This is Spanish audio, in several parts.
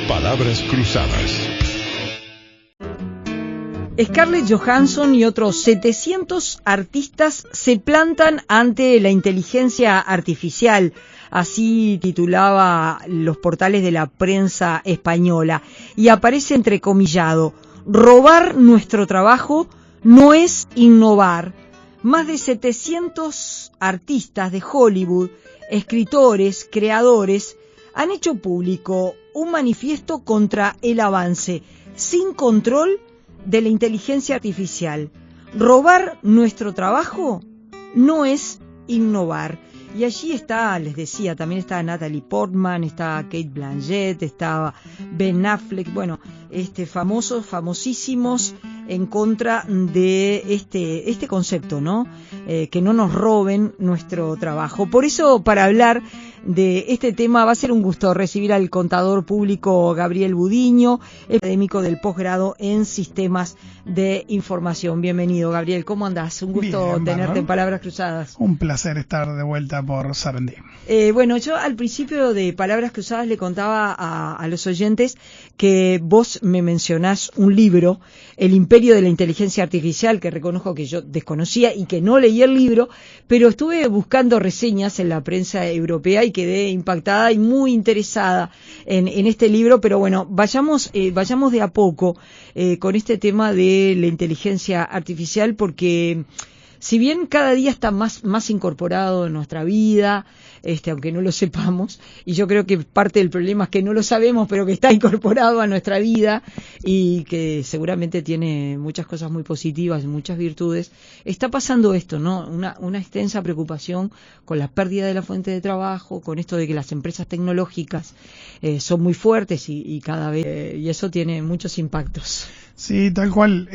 Palabras cruzadas. Scarlett Johansson y otros 700 artistas se plantan ante la inteligencia artificial. Así titulaba los portales de la prensa española. Y aparece entrecomillado: robar nuestro trabajo no es innovar. Más de 700 artistas de Hollywood, escritores, creadores, han hecho público un manifiesto contra el avance sin control de la inteligencia artificial. Robar nuestro trabajo no es innovar. Y allí está, les decía, también está Natalie Portman, está Kate Blanchett, estaba Ben Affleck, bueno, famosísimos en contra de este concepto, ¿no? Que no nos roben nuestro trabajo. Por eso, para hablar de este tema, va a ser un gusto recibir al contador público Gabriel Budiño, académico del posgrado en Sistemas de Información. Bienvenido, Gabriel, ¿cómo andás? Un gusto Bien, tenerte Bárbaro. en Palabras Cruzadas. Un placer estar de vuelta por Sarandí. Bueno, yo al principio de Palabras Cruzadas le contaba a los oyentes que vos me mencionás un libro, El Imperio de la Inteligencia Artificial, que reconozco que yo desconocía y que no leí el libro, pero estuve buscando reseñas en la prensa europea y quedé impactada y muy interesada en este libro. Pero bueno, vayamos de a poco con este tema de la inteligencia artificial, porque si bien cada día está más incorporado en nuestra vida, aunque no lo sepamos, y yo creo que parte del problema es que no lo sabemos, pero que está incorporado a nuestra vida y que seguramente tiene muchas cosas muy positivas y muchas virtudes, está pasando esto, ¿no? Una extensa preocupación con la pérdida de la fuente de trabajo, con esto de que las empresas tecnológicas son muy fuertes y cada vez, y eso tiene muchos impactos. Sí, tal cual.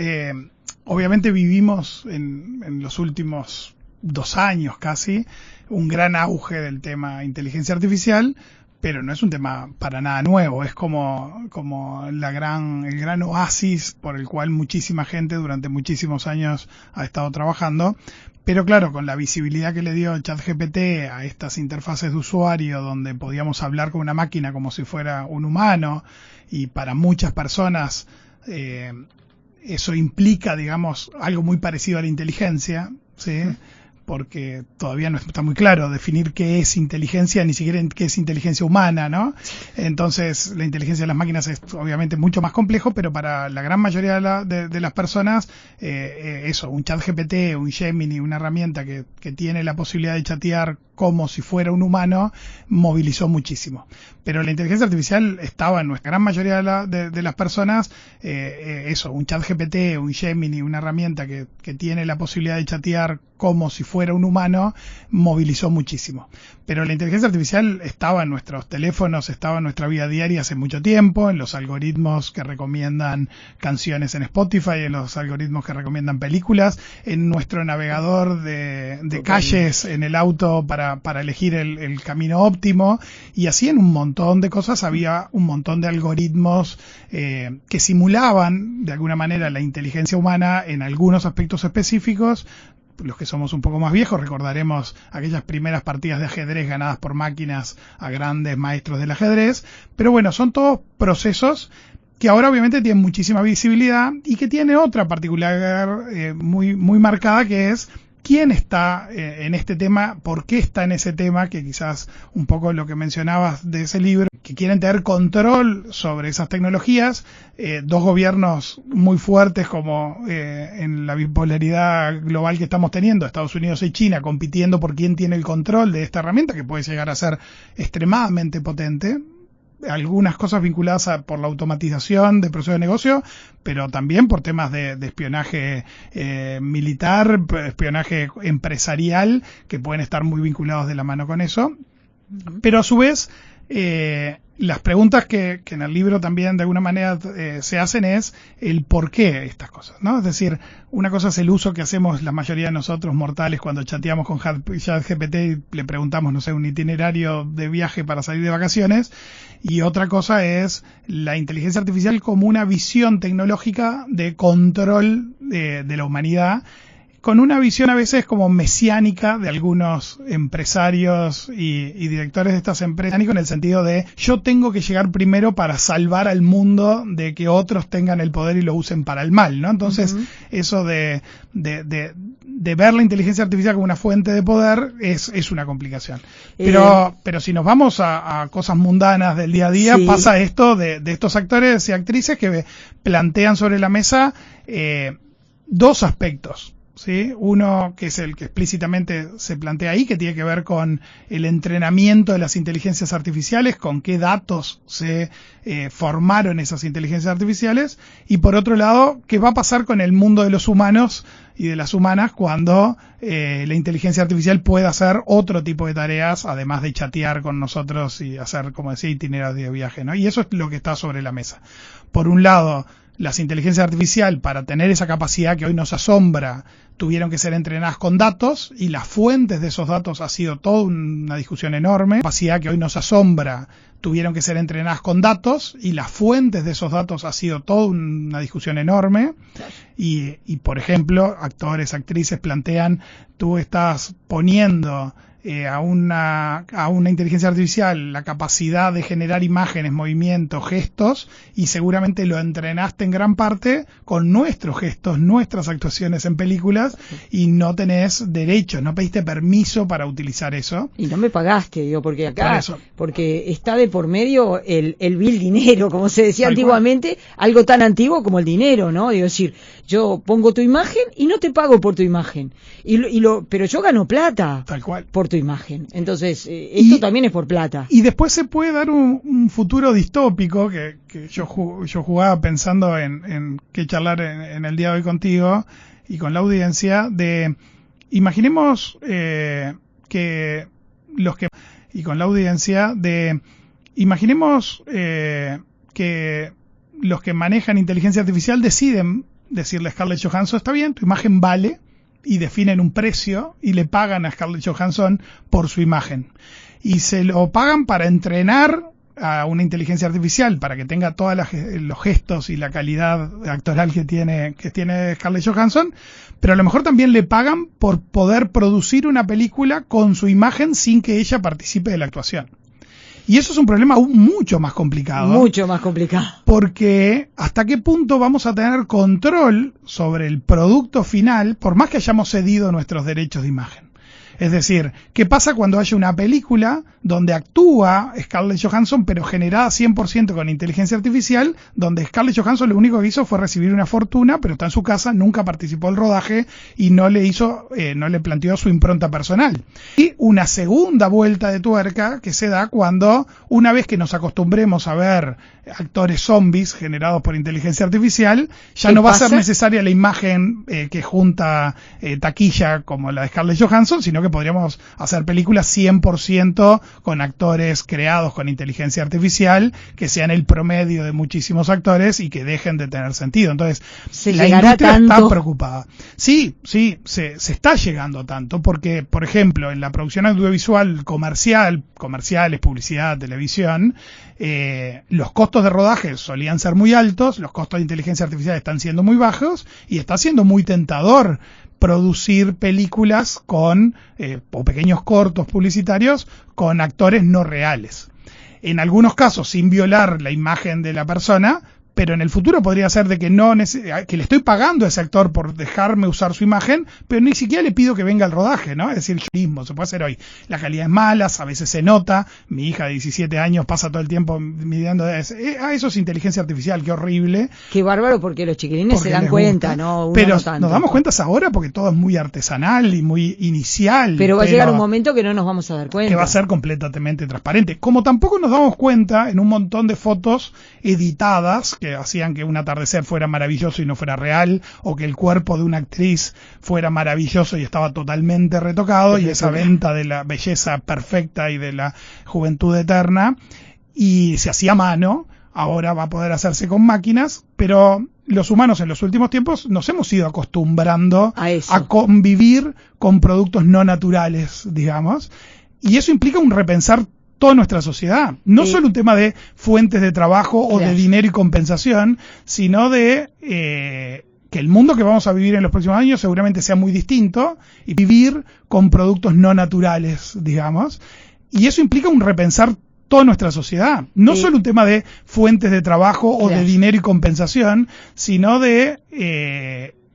Obviamente vivimos en los últimos 2 años casi un gran auge del tema inteligencia artificial, pero no es un tema para nada nuevo. Es como el gran oasis por el cual muchísima gente durante muchísimos años ha estado trabajando. Pero claro, con la visibilidad que le dio ChatGPT a estas interfaces de usuario, donde podíamos hablar con una máquina como si fuera un humano, y para muchas personas eso implica, digamos, algo muy parecido a la inteligencia, ¿sí? Porque todavía no está muy claro definir qué es inteligencia, ni siquiera qué es inteligencia humana, ¿no? Entonces, la inteligencia de las máquinas es obviamente mucho más complejo, pero para la gran mayoría de las personas, un ChatGPT, un Gemini, una herramienta que tiene la posibilidad de chatear como si fuera un humano, movilizó muchísimo. Pero la inteligencia artificial estaba en nuestra gran mayoría de las personas, un ChatGPT, un Gemini, una herramienta que tiene la posibilidad de chatear como si fuera un humano, movilizó muchísimo. Pero la inteligencia artificial estaba en nuestros teléfonos, estaba en nuestra vida diaria hace mucho tiempo, en los algoritmos que recomiendan canciones en Spotify, en los algoritmos que recomiendan películas, en nuestro navegador de calles, en el auto para elegir el camino óptimo, y así en un montón de cosas había un montón de algoritmos que simulaban de alguna manera la inteligencia humana en algunos aspectos específicos. Los que somos un poco más viejos recordaremos aquellas primeras partidas de ajedrez ganadas por máquinas a grandes maestros del ajedrez, pero bueno, son todos procesos que ahora obviamente tienen muchísima visibilidad y que tiene otra particularidad muy marcada, que es quién está en este tema, por qué está en ese tema, que quizás un poco lo que mencionabas de ese libro, que quieren tener control sobre esas tecnologías. 2 gobiernos muy fuertes como en la bipolaridad global que estamos teniendo, Estados Unidos y China, compitiendo por quién tiene el control de esta herramienta, que puede llegar a ser extremadamente potente. Algunas cosas vinculadas por la automatización de procesos de negocio, pero también por temas de espionaje militar, espionaje empresarial, que pueden estar muy vinculados de la mano con eso. Pero a su vez, las preguntas que en el libro también de alguna manera se hacen es el por qué estas cosas, ¿no? Es decir, una cosa es el uso que hacemos la mayoría de nosotros mortales cuando chateamos con ChatGPT y le preguntamos, no sé, un itinerario de viaje para salir de vacaciones, y otra cosa es la inteligencia artificial como una visión tecnológica de control de la humanidad, con una visión a veces como mesiánica de algunos empresarios y directores de estas empresas, en el sentido de yo tengo que llegar primero para salvar al mundo de que otros tengan el poder y lo usen para el mal, ¿no? Entonces, eso de ver la inteligencia artificial como una fuente de poder es una complicación. Pero si nos vamos a cosas mundanas del día a día, pasa esto de estos actores y actrices que plantean sobre la mesa dos aspectos, ¿sí? Uno que es el que explícitamente se plantea ahí, que tiene que ver con el entrenamiento de las inteligencias artificiales, con qué datos se formaron esas inteligencias artificiales, y por otro lado, qué va a pasar con el mundo de los humanos y de las humanas cuando la inteligencia artificial pueda hacer otro tipo de tareas, además de chatear con nosotros y hacer, como decía, itinerarios de viaje, ¿no? Y eso es lo que está sobre la mesa. Por un lado, las inteligencias artificiales, para tener esa capacidad que hoy nos asombra, tuvieron que ser entrenadas con datos, y las fuentes de esos datos ha sido toda una discusión enorme. La capacidad que hoy nos asombra, tuvieron que ser entrenadas con datos, y las fuentes de esos datos ha sido toda una discusión enorme. Y por ejemplo, actores, actrices plantean, tú estás poniendo a una inteligencia artificial la capacidad de generar imágenes, movimientos, gestos, y seguramente lo entrenaste en gran parte con nuestros gestos, nuestras actuaciones en películas, y no tenés derechos, no pediste permiso para utilizar eso. Y no me pagaste, digo, porque acá, porque está de por medio el vil dinero, como se decía antiguamente, algo tan antiguo como el dinero, ¿no? Digo, decir, yo pongo tu imagen y no te pago por tu imagen, pero yo gano plata. Tal cual. Por tu imagen. Entonces, esto también es por plata. Y después se puede dar un futuro distópico que yo jugaba pensando en qué charlar en el día de hoy contigo y con la audiencia, de imaginemos que los que manejan inteligencia artificial deciden decirle a Scarlett Johansson, está bien, tu imagen vale, y definen un precio y le pagan a Scarlett Johansson por su imagen. Y se lo pagan para entrenar a una inteligencia artificial para que tenga todos los gestos y la calidad actoral que tiene Scarlett Johansson, pero a lo mejor también le pagan por poder producir una película con su imagen sin que ella participe de la actuación. Y eso es un problema aún mucho más complicado. Mucho más complicado. Porque hasta qué punto vamos a tener control sobre el producto final, por más que hayamos cedido nuestros derechos de imagen. Es decir, ¿qué pasa cuando haya una película donde actúa Scarlett Johansson, pero generada 100% con inteligencia artificial, donde Scarlett Johansson lo único que hizo fue recibir una fortuna, pero está en su casa, nunca participó del rodaje y no le planteó su impronta personal? Y una segunda vuelta de tuerca que se da cuando, una vez que nos acostumbremos a ver actores zombies generados por inteligencia artificial, ya no va a ser necesaria la imagen que junta taquilla como la de Scarlett Johansson, sino que podríamos hacer películas 100% con actores creados con inteligencia artificial, que sean el promedio de muchísimos actores y que dejen de tener sentido. Entonces, la industria está preocupada. Sí, se está llegando tanto, porque, por ejemplo, en la producción audiovisual comerciales, publicidad, televisión, los costos de rodaje solían ser muy altos, los costos de inteligencia artificial están siendo muy bajos, y está siendo muy tentador producir películas o pequeños cortos publicitarios con actores no reales. En algunos casos sin violar la imagen de la persona, pero en el futuro podría ser de que que le estoy pagando a ese actor por dejarme usar su imagen, pero ni siquiera le pido que venga al rodaje, ¿no? Es decir, yo mismo, se puede hacer hoy. La calidad es mala, a veces se nota. Mi hija de 17 años pasa todo el tiempo midiendo, eso es inteligencia artificial, qué horrible. Qué bárbaro, porque los chiquilines se dan cuenta, ¿no? Uno pero no tanto. Nos damos cuenta ahora porque todo es muy artesanal y muy inicial. Pero va a llegar un momento que no nos vamos a dar cuenta. Que va a ser completamente transparente. Como tampoco nos damos cuenta en un montón de fotos editadas que hacían que un atardecer fuera maravilloso y no fuera real, o que el cuerpo de una actriz fuera maravilloso y estaba totalmente retocado, y esa venta de la belleza perfecta y de la juventud eterna, y se hacía a mano, ahora va a poder hacerse con máquinas, pero los humanos en los últimos tiempos nos hemos ido acostumbrando a convivir con productos no naturales, digamos, y eso implica un repensar toda nuestra sociedad. No solo un tema de fuentes de trabajo o de dinero y compensación, sino de que el mundo que vamos a vivir en los próximos años seguramente sea muy distinto y vivir con productos no naturales, digamos. Y eso implica un repensar toda nuestra sociedad. No solo un tema de fuentes de trabajo o de dinero y compensación, sino de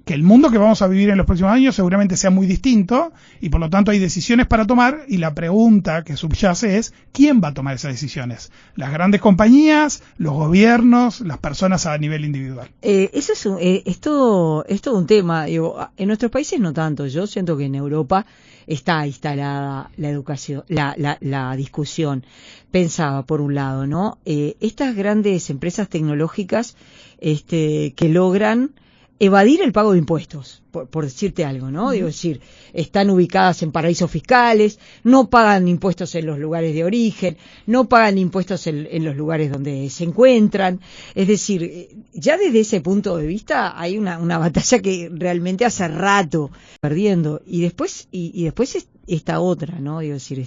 que el mundo que vamos a vivir en los próximos años seguramente sea muy distinto y por lo tanto hay decisiones para tomar y la pregunta que subyace es ¿quién va a tomar esas decisiones? ¿Las grandes compañías, los gobiernos, las personas a nivel individual? Eso es todo un tema. Digo, en nuestros países no tanto. Yo siento que en Europa está instalada la educación, la discusión. Pensaba, por un lado, ¿no? Estas grandes empresas tecnológicas que logran evadir el pago de impuestos, por decirte algo, ¿no? Digo, decir, están ubicadas en paraísos fiscales, no pagan impuestos en los lugares de origen, no pagan impuestos en los lugares donde se encuentran. Es decir, ya desde ese punto de vista hay una batalla que realmente hace rato perdiendo. Y después esta otra, ¿no? Digo, decir,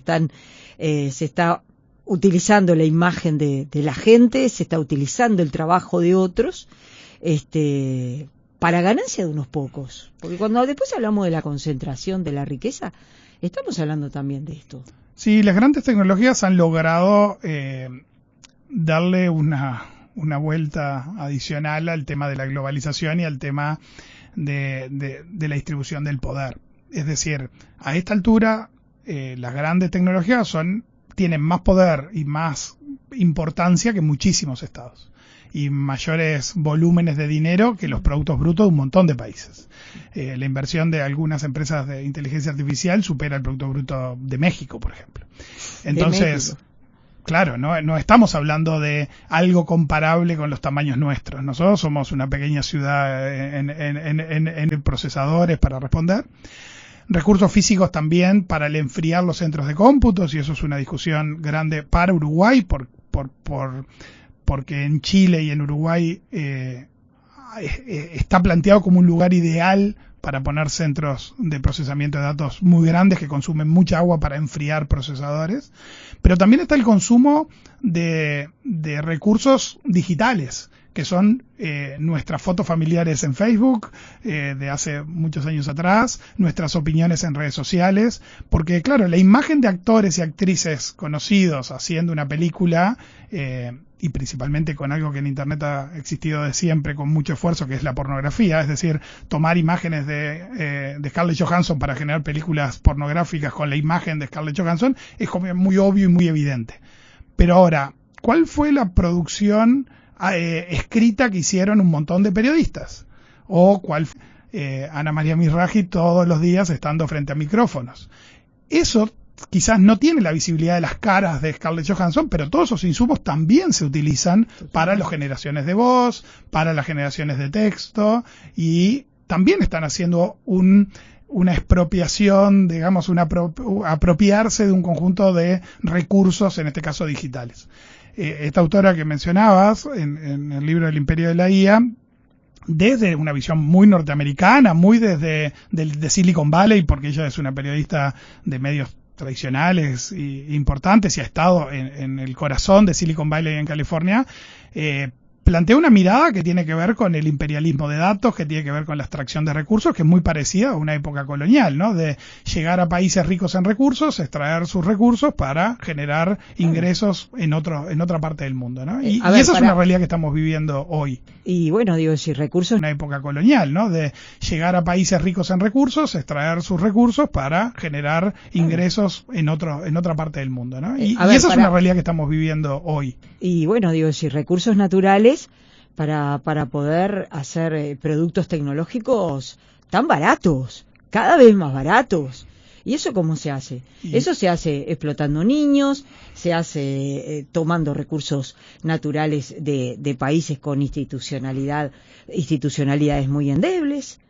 se está utilizando la imagen de la gente, se está utilizando el trabajo de otros, para ganancia de unos pocos. Porque cuando después hablamos de la concentración de la riqueza, estamos hablando también de esto. Sí, las grandes tecnologías han logrado darle una vuelta adicional al tema de la globalización y al tema de la distribución del poder. Es decir, a esta altura, las grandes tecnologías tienen más poder y más importancia que muchísimos estados y mayores volúmenes de dinero que los productos brutos de un montón de países. La inversión de algunas empresas de inteligencia artificial supera el Producto Bruto de México, por ejemplo. Entonces, claro, no estamos hablando de algo comparable con los tamaños nuestros. Nosotros somos una pequeña ciudad en procesadores para responder. Recursos físicos también para el enfriar los centros de cómputos, y eso es una discusión grande para Uruguay, porque en Chile y en Uruguay está planteado como un lugar ideal para poner centros de procesamiento de datos muy grandes que consumen mucha agua para enfriar procesadores. Pero también está el consumo de recursos digitales, que son nuestras fotos familiares en Facebook de hace muchos años atrás, nuestras opiniones en redes sociales, porque claro, la imagen de actores y actrices conocidos haciendo una película, y principalmente con algo que en Internet ha existido de siempre con mucho esfuerzo, que es la pornografía, es decir, tomar imágenes de Scarlett Johansson para generar películas pornográficas con la imagen de Scarlett Johansson, es como muy obvio y muy evidente. Pero ahora, ¿cuál fue la producción escrita que hicieron un montón de periodistas? ¿O cuál fue Ana María Mizrahi todos los días estando frente a micrófonos? Eso quizás no tiene la visibilidad de las caras de Scarlett Johansson, pero todos esos insumos también se utilizan para las generaciones de voz, para las generaciones de texto, y también están haciendo una expropiación, digamos, apropiarse de un conjunto de recursos, en este caso digitales. Esta autora que mencionabas en el libro del Imperio de la IA, desde una visión muy norteamericana, muy de Silicon Valley, porque ella es una periodista de medios tradicionales e importantes y ha estado en el corazón de Silicon Valley en California, plantea una mirada que tiene que ver con el imperialismo de datos, que tiene que ver con la extracción de recursos, que es muy parecida a una época colonial, ¿no? De llegar a países ricos en recursos, extraer sus recursos para generar ingresos en otra parte del mundo, ¿no? Y esa es una realidad que estamos viviendo hoy. Y bueno, digo, si recursos... Una época colonial, ¿no? De llegar a países ricos en recursos, extraer sus recursos para generar ingresos en otra parte del mundo, ¿no? Y esa es una realidad que estamos viviendo hoy. Y bueno, digo, si recursos naturales para poder hacer productos tecnológicos tan baratos, cada vez más baratos. ¿Y eso cómo se hace? Eso se hace explotando niños, se hace tomando recursos naturales de países con institucionalidades muy endebles.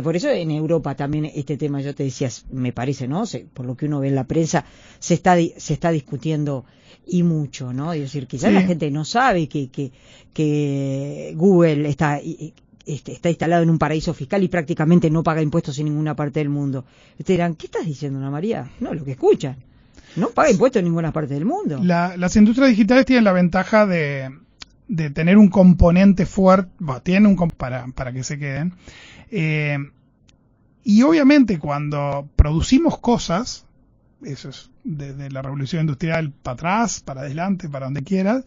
Por eso en Europa también este tema, yo te decía, me parece, ¿no? Por lo que uno ve en la prensa, se está discutiendo y mucho, ¿no? Es decir, quizás la gente no sabe que Google está instalado en un paraíso fiscal y prácticamente no paga impuestos en ninguna parte del mundo. Ustedes dirán, ¿qué estás diciendo, Ana María? No, lo que escuchan. No paga impuestos en ninguna parte del mundo. Las industrias digitales tienen la ventaja de tener un componente fuerte, tiene un para que se queden. Y obviamente cuando producimos cosas, eso es desde la revolución industrial para atrás, para adelante, para donde quieras,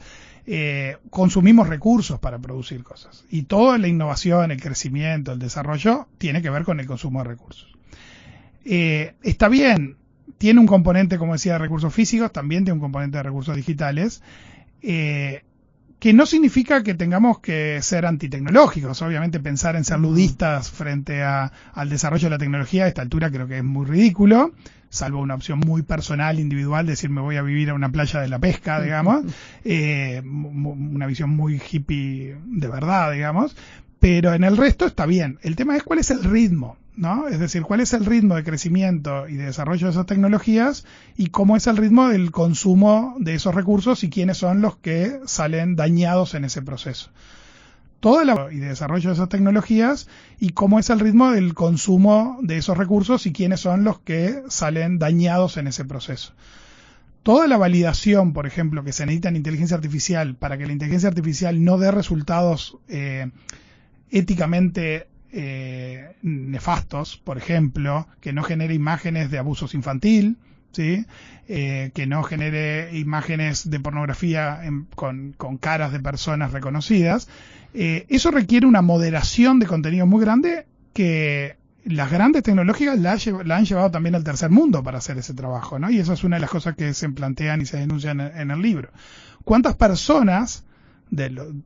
consumimos recursos para producir cosas. Y toda la innovación, el crecimiento, el desarrollo tiene que ver con el consumo de recursos. Está bien, tiene un componente, como decía, de recursos físicos, también tiene un componente de recursos digitales, que no significa que tengamos que ser antitecnológicos. Obviamente pensar en ser ludistas frente al desarrollo de la tecnología a esta altura creo que es muy ridículo, salvo una opción muy personal, individual, decir me voy a vivir a una playa de la pesca, digamos, una visión muy hippie de verdad, digamos, pero en el resto está bien. El tema es cuál es el ritmo, ¿no? Es decir, cuál es el ritmo de crecimiento y de desarrollo de esas tecnologías y cómo es el ritmo del consumo de esos recursos y quiénes son los que salen dañados en ese proceso. Y de desarrollo de esas tecnologías y cómo es el ritmo del consumo de esos recursos y quiénes son los que salen dañados en ese proceso. Toda la validación, por ejemplo, que se necesita en inteligencia artificial para que la inteligencia artificial no dé resultados éticamente nefastos, por ejemplo, que no genere imágenes de abusos infantil, ¿sí? Que no genere imágenes de pornografía con caras de personas reconocidas, eso requiere una moderación de contenido muy grande que las grandes tecnológicas la han llevado también al tercer mundo para hacer ese trabajo, ¿no? Y esa es una de las cosas que se plantean y se denuncian en el libro. ¿Cuántas personas,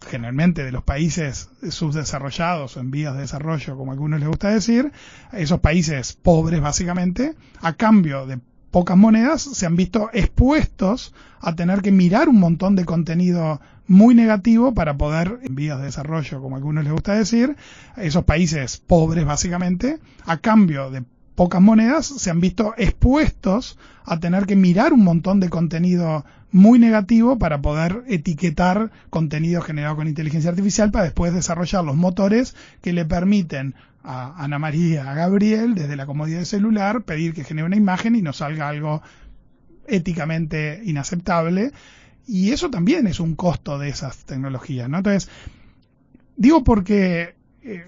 generalmente de los países subdesarrollados o en vías de desarrollo, como a algunos les gusta decir, esos países pobres básicamente, a cambio de pocas monedas, se han visto expuestos a tener que mirar un montón de contenido muy negativo para poder, en vías de desarrollo, como a algunos les gusta decir, esos países pobres básicamente, a cambio de pocas monedas, se han visto expuestos a tener que mirar un montón de contenido muy negativo para poder etiquetar contenido generado con inteligencia artificial para después desarrollar los motores que le permiten a Ana María, a Gabriel, desde la comodidad del celular, pedir que genere una imagen y nos salga algo éticamente inaceptable. Y eso también es un costo de esas tecnologías, ¿no? Entonces, digo porque,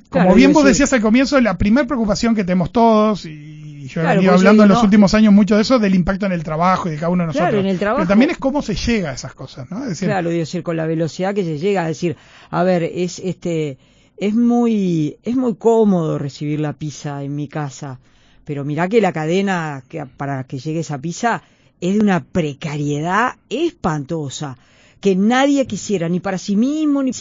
como bien vos decías al comienzo, la primera preocupación que tenemos todos, y yo he venido hablando en los últimos años mucho de eso, del impacto en el trajo y de cada uno de nosotros. Claro, en el trabajo. Pero también es cómo se llega a esas cosas, ¿no? Es decir, claro, es decir, con la velocidad que se llega, es decir, a ver, es muy cómodo recibir la pizza en mi casa, pero mirá que la cadena para que llegue esa pizza es de una precariedad espantosa, que nadie quisiera ni para sí mismo, ni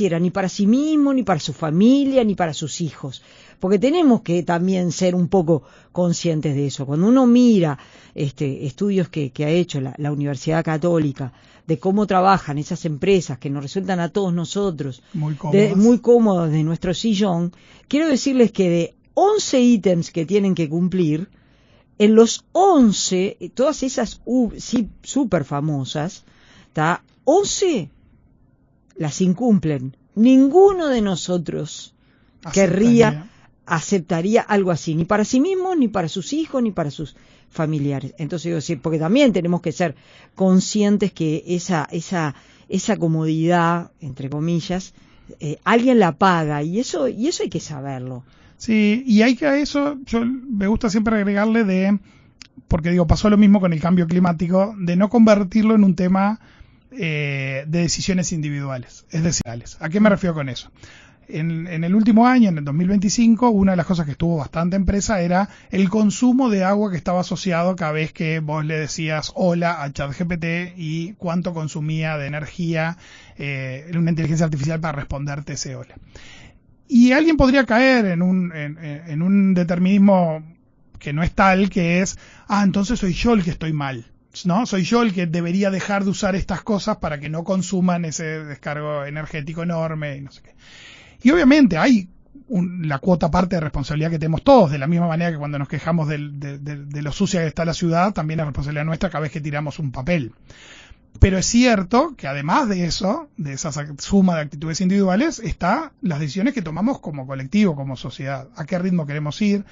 para su familia, ni para sus hijos. Porque tenemos que también ser un poco conscientes de eso. Cuando uno mira estudios que ha hecho la Universidad Católica de cómo trabajan esas empresas que nos resultan a todos nosotros muy cómodos de nuestro sillón, quiero decirles que de 11 ítems que tienen que cumplir, en los 11, todas esas súper famosas, 11 las incumplen. Ninguno de nosotros aceptaría algo así, ni para sí mismo, ni para sus hijos, ni para sus familiares. Entonces, digo decir, porque también tenemos que ser conscientes que esa comodidad, entre comillas, alguien la paga, y eso hay que saberlo. Sí, y hay que a eso, yo me gusta siempre agregarle porque digo, pasó lo mismo con el cambio climático, de no convertirlo en un tema de decisiones individuales. Es decir, ¿a qué me refiero con eso? En el último año, en el 2025, una de las cosas que estuvo bastante en presa era el consumo de agua que estaba asociado cada vez que vos le decías hola a ChatGPT y cuánto consumía de energía en una inteligencia artificial para responderte ese hola. Y alguien podría caer en un determinismo que no es tal, que es, entonces soy yo el que estoy mal, ¿no? Soy yo el que debería dejar de usar estas cosas para que no consuman ese descargo energético enorme y no sé qué. Y obviamente hay la cuota parte de responsabilidad que tenemos todos, de la misma manera que cuando nos quejamos de lo sucia que está la ciudad, también es responsabilidad nuestra cada vez que tiramos un papel. Pero es cierto que además de eso, de esa suma de actitudes individuales, está las decisiones que tomamos como colectivo, como sociedad. A qué ritmo queremos ir,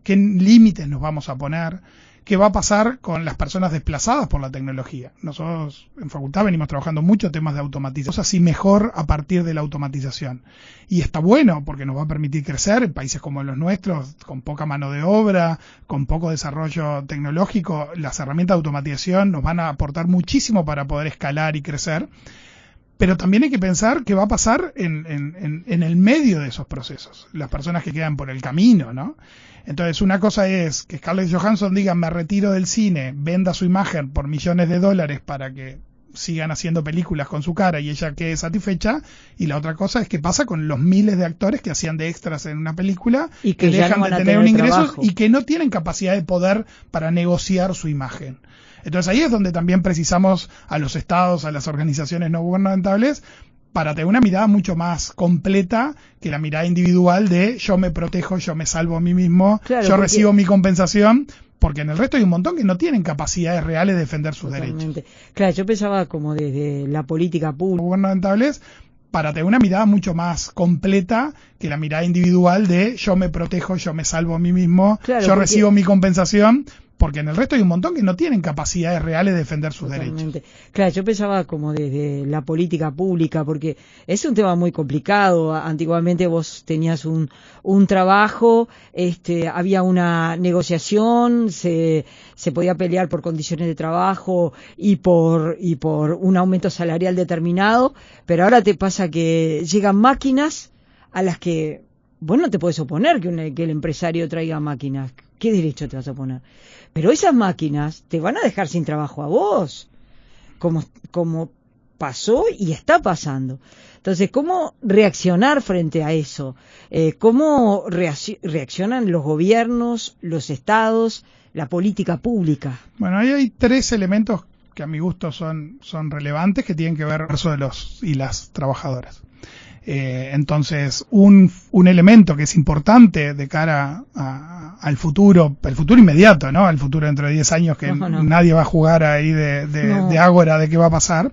qué límites nos vamos a poner, qué va a pasar con las personas desplazadas por la tecnología. Nosotros en facultad venimos trabajando mucho temas de automatización, así mejor a partir de la automatización. Y está bueno porque nos va a permitir crecer en países como los nuestros, con poca mano de obra, con poco desarrollo tecnológico. Las herramientas de automatización nos van a aportar muchísimo para poder escalar y crecer. Pero también hay que pensar qué va a pasar en el medio de esos procesos, las personas que quedan por el camino, ¿no? Entonces, una cosa es que Scarlett Johansson diga, me retiro del cine, venda su imagen por millones de dólares para que sigan haciendo películas con su cara y ella quede satisfecha, y la otra cosa es qué pasa con los miles de actores que hacían de extras en una película y que dejan no de tener un ingreso trabajo, y que no tienen capacidad de poder para negociar su imagen. Entonces ahí es donde también precisamos a los estados, a las organizaciones no gubernamentales, para tener una mirada mucho más completa que la mirada individual de yo me protejo, yo me salvo a mí mismo, claro, yo recibo mi compensación, porque en el resto hay un montón que no tienen capacidades reales de defender sus totalmente. derechos. Claro, yo pensaba como desde la política pública. Gubernamentales, para tener una mirada mucho más completa que la mirada individual de yo me protejo, yo me salvo a mí mismo, claro, yo recibo mi compensación, porque en el resto hay un montón que no tienen capacidades reales de defender sus totalmente. derechos. Claro, yo pensaba como desde la política pública, porque es un tema muy complicado. Antiguamente vos tenías un trabajo, había una negociación, se podía pelear por condiciones de trabajo y por un aumento salarial determinado, pero ahora te pasa que llegan máquinas a las que vos no te podés oponer que el empresario traiga máquinas. ¿Qué derecho te vas a oponer? Pero esas máquinas te van a dejar sin trabajo a vos, como pasó y está pasando. Entonces, ¿cómo reaccionar frente a eso? ¿Cómo reaccionan los gobiernos, los estados, la política pública? Bueno, ahí hay tres elementos que a mi gusto son relevantes, que tienen que ver con de los y las trabajadoras. Entonces, un elemento que es importante de cara al futuro, el futuro inmediato, ¿no? Al futuro dentro de 10 años que nadie va a jugar ahí de ágora de qué va a pasar.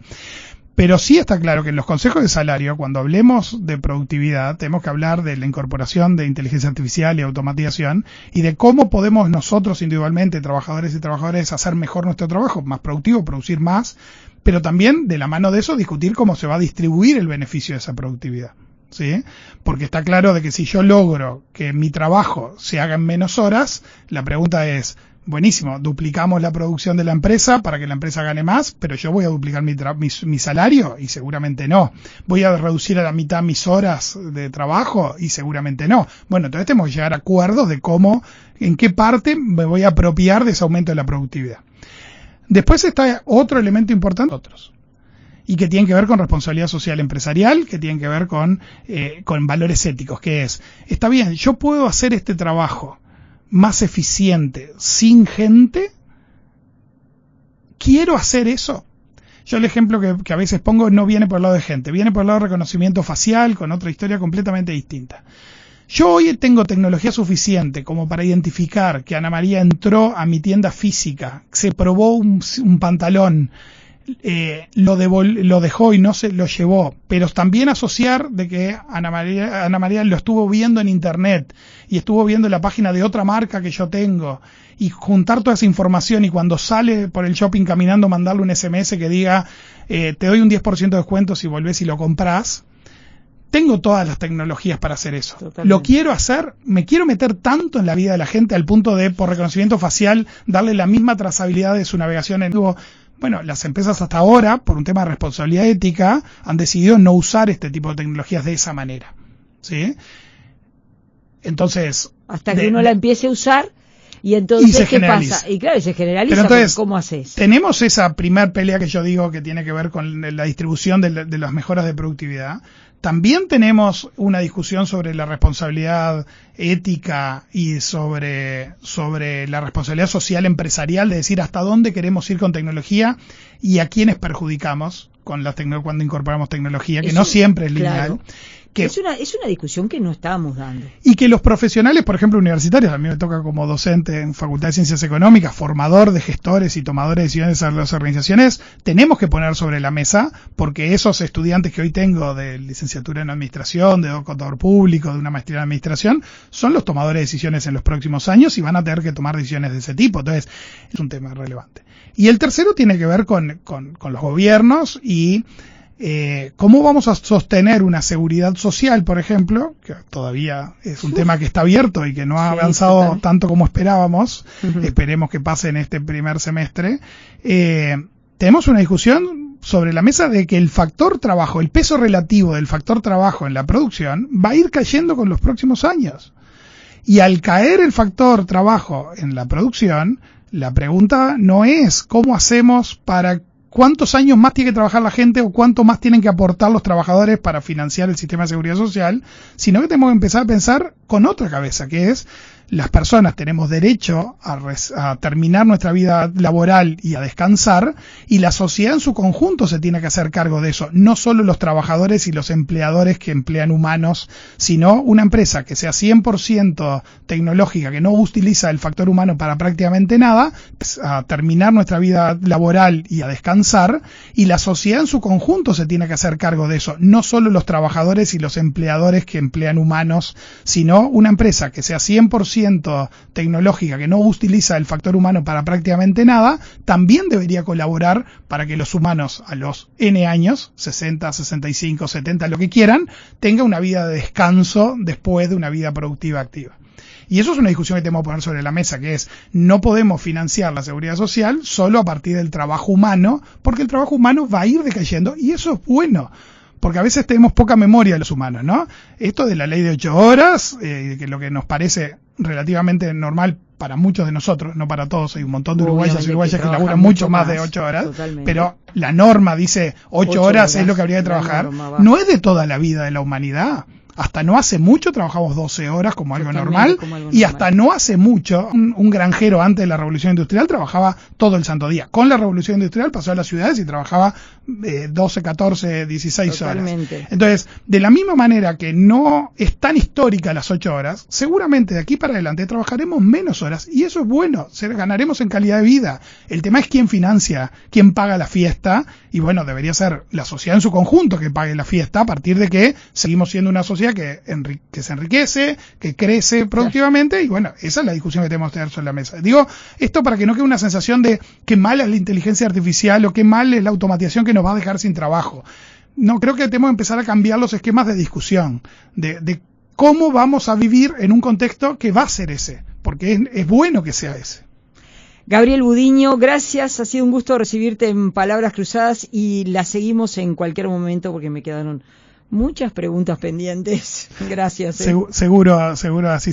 Pero sí está claro que en los consejos de salario, cuando hablemos de productividad, tenemos que hablar de la incorporación de inteligencia artificial y automatización y de cómo podemos nosotros individualmente, trabajadores y trabajadoras, hacer mejor nuestro trabajo, más productivo, producir más, pero también de la mano de eso discutir cómo se va a distribuir el beneficio de esa productividad, ¿sí? Porque está claro de que si yo logro que mi trabajo se haga en menos horas, la pregunta es, buenísimo, duplicamos la producción de la empresa para que la empresa gane más, pero yo voy a duplicar mi salario y seguramente no. Voy a reducir a la mitad mis horas de trabajo y seguramente no. Bueno, entonces tenemos que llegar a acuerdos de cómo, en qué parte me voy a apropiar de ese aumento de la productividad. Después está otro elemento importante, y que tiene que ver con responsabilidad social empresarial, que tiene que ver con valores éticos, que es, está bien, yo puedo hacer este trabajo más eficiente sin gente, quiero hacer eso. Yo el ejemplo que a veces pongo no viene por el lado de gente, viene por el lado de reconocimiento facial, con otra historia completamente distinta. Yo hoy tengo tecnología suficiente como para identificar que Ana María entró a mi tienda física, se probó un pantalón, lo dejó y no se lo llevó, pero también asociar de que Ana María lo estuvo viendo en internet y estuvo viendo la página de otra marca que yo tengo, y juntar toda esa información y cuando sale por el shopping caminando mandarle un SMS que diga te doy un 10% de descuento si volvés y lo comprás. Tengo todas las tecnologías para hacer eso. Totalmente. Lo quiero hacer, me quiero meter tanto en la vida de la gente al punto de, por reconocimiento facial, darle la misma trazabilidad de su navegación en vivo. Bueno, las empresas hasta ahora, por un tema de responsabilidad ética, han decidido no usar este tipo de tecnologías de esa manera, ¿sí? Entonces... Hasta que uno la empiece a usar, y entonces, ¿qué pasa? Y claro, se generaliza, pero entonces, ¿cómo haces? Tenemos esa primer pelea que yo digo que tiene que ver con la distribución de las mejoras de productividad. También tenemos una discusión sobre la responsabilidad ética y sobre la responsabilidad social empresarial, de decir hasta dónde queremos ir con tecnología y a quiénes perjudicamos cuando incorporamos tecnología, que eso, no siempre es lineal. Claro. Que, es una discusión que no estábamos dando. Y que los profesionales, por ejemplo, universitarios, a mí me toca como docente en Facultad de Ciencias Económicas, formador de gestores y tomadores de decisiones a las organizaciones, tenemos que poner sobre la mesa, porque esos estudiantes que hoy tengo de licenciatura en administración, de contador público, de una maestría en administración, son los tomadores de decisiones en los próximos años y van a tener que tomar decisiones de ese tipo. Entonces, es un tema relevante. Y el tercero tiene que ver con los gobiernos y ¿cómo vamos a sostener una seguridad social, por ejemplo, que todavía es un tema que está abierto y que no ha avanzado tanto como esperábamos? Esperemos que pase en este primer semestre. Tenemos una discusión sobre la mesa de que el factor trabajo, el peso relativo del factor trabajo en la producción va a ir cayendo con los próximos años. Y al caer el factor trabajo en la producción, la pregunta no es cómo hacemos para cuántos años más tiene que trabajar la gente o cuánto más tienen que aportar los trabajadores para financiar el sistema de seguridad social, sino que tenemos que empezar a pensar con otra cabeza, que es las personas tenemos derecho a terminar nuestra vida laboral y a descansar, y la sociedad en su conjunto se tiene que hacer cargo de eso, no solo los trabajadores y los empleadores que emplean humanos, sino una empresa que sea 100% tecnológica, que no utiliza el factor humano para prácticamente nada, a terminar nuestra vida laboral y a descansar, y la sociedad en su conjunto se tiene que hacer cargo de eso, no solo los trabajadores y los empleadores que emplean humanos, sino una empresa que sea 100% tecnológica, que no utiliza el factor humano para prácticamente nada, también debería colaborar para que los humanos a los N años, 60, 65, 70, lo que quieran, tengan una vida de descanso después de una vida productiva activa. Y eso es una discusión que tenemos que poner sobre la mesa, que es, no podemos financiar la seguridad social solo a partir del trabajo humano, porque el trabajo humano va a ir decayendo, y eso es bueno. Porque a veces tenemos poca memoria de los humanos, ¿no? Esto de la ley de 8 horas, que lo que nos parece relativamente normal para muchos de nosotros, no para todos, hay un montón de uruguayas y uruguayas que laburan mucho más de 8 horas, totalmente. Pero la norma dice 8 horas es lo que habría que trabajar, no es de toda la vida de la humanidad. Hasta no hace mucho trabajamos 12 horas como algo normal, y hasta no hace mucho un granjero antes de la Revolución Industrial trabajaba todo el santo día. Con la Revolución Industrial pasó a las ciudades y trabajaba 12, 14, 16 Totalmente. horas. Entonces, de la misma manera que no es tan histórica las 8 horas, seguramente de aquí para adelante trabajaremos menos horas, y eso es bueno, ganaremos en calidad de vida. El tema es quién financia, quién paga la fiesta, y bueno, debería ser la sociedad en su conjunto que pague la fiesta, a partir de que seguimos siendo una sociedad que se enriquece, que crece productivamente, y bueno, esa es la discusión que tenemos que tener sobre la mesa. Digo esto para que no quede una sensación de qué mala es la inteligencia artificial o qué mal es la automatización que nos va a dejar sin trabajo. No, creo que tenemos que empezar a cambiar los esquemas de discusión, de cómo vamos a vivir en un contexto que va a ser ese, porque es bueno que sea ese. Gabriel Budiño, gracias, ha sido un gusto recibirte en Palabras Cruzadas, y la seguimos en cualquier momento porque me quedaron muchas preguntas pendientes. Gracias. Seguro así